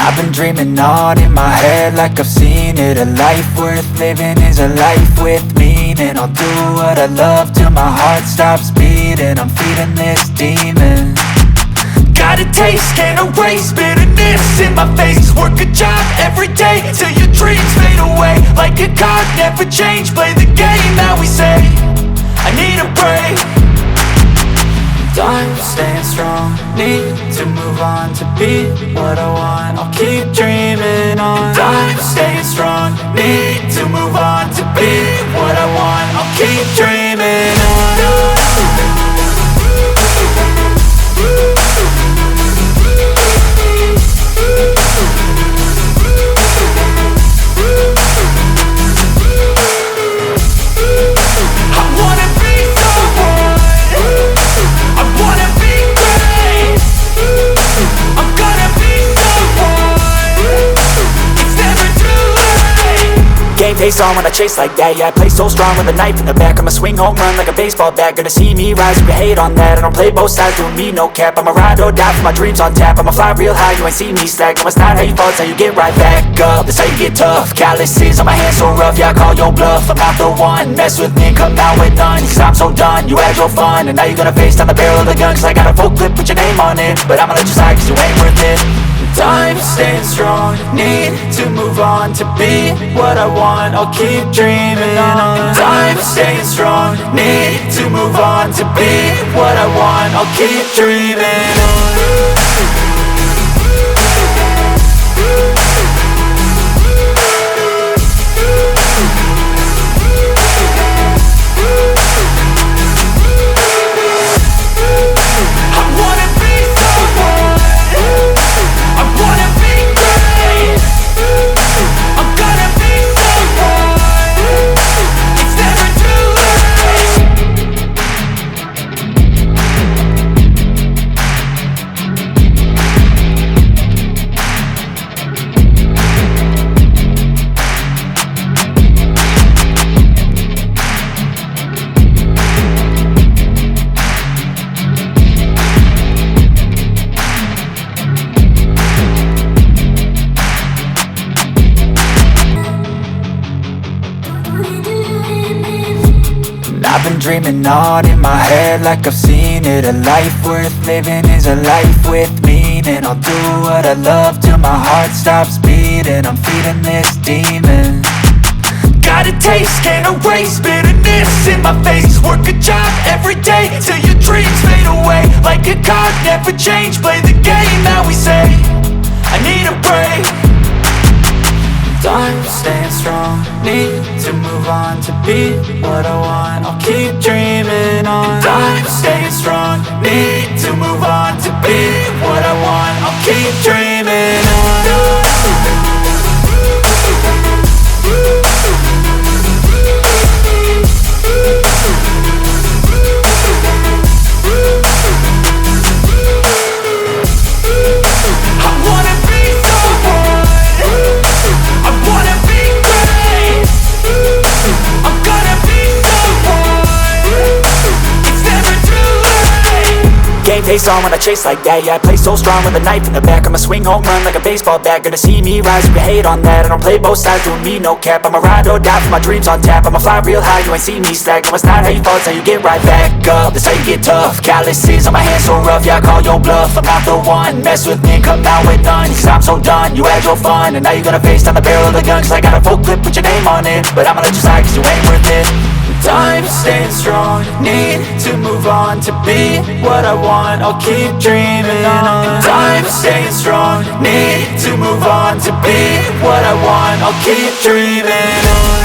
I've been dreaming on in my head like I've seen it. A life worth living is a life with meaning. I'll do what I love till my heart stops beating. I'm feeding this demon. Got a taste, can't erase bitterness in my face. Work a job every day till your dreams fade away. Like a card, never change, play the game that we say. I need a break. Time staying strong, need to move on to be what I want. I'll keep dreaming on. Time staying strong, need to move on to be what I want. I'll keep dreaming on. Game face on when I chase like that. Yeah, I play so strong with a knife in the back. I'ma swing home run like a baseball bat. Gonna see me rise, you can hate on that. I don't play both sides, doing me no cap. I'ma ride or die for my dreams on tap. I'ma fly real high, you ain't see me slack. No, it's not how you fall, it's how you get right back up. That's how you get tough. Calluses on my hands so rough, yeah, I call your bluff. I'm not the one, mess with me, come out with none. Cause I'm so done, you had your fun. And now you're gonna face down the barrel of the gun. Cause I got a full clip, put your name on it. But I'ma let you slide cause you ain't worth it. Time staying strong, need to move on to be what I want. I'll keep dreaming on. Time staying strong, need to move on to be what I want. I'll keep dreaming on. I've been dreaming on in my head like I've seen it. A life worth living is a life with meaning. I'll do what I love till my heart stops beating. I'm feeding this demon. Got a taste, can't erase bitterness in my face. Work a job every day till your dreams fade away. Like a card, never change, play the game that we say. I need a break. Time staying strong, need to move on to be what I want. I'll keep dreaming on. Time staying strong, need to move on to be what I want. I'll keep dreaming on. Game face on when I chase like that. Yeah, I play so strong with a knife in the back. I'ma swing home run like a baseball bat. Gonna see me rise, you can hate on that. I don't play both sides, doing me no cap. I'ma ride or die for my dreams on tap. I'ma fly real high, you ain't see me slack. No, it's not how you fall, it's how you get right back up. That's how you get tough. Calluses on my hands so rough, yeah, I call your bluff. I'm not the one, mess with me, come out with none. Cause I'm so done, you had your fun. And now you're gonna face down the barrel of the gun. Cause I got a full clip, put your name on it. But I'ma let you slide cause you ain't worth it. Time staying strong, need to move on to be what I want. I'll keep dreaming on. Time staying strong, need to move on to be what I want. I'll keep dreaming on.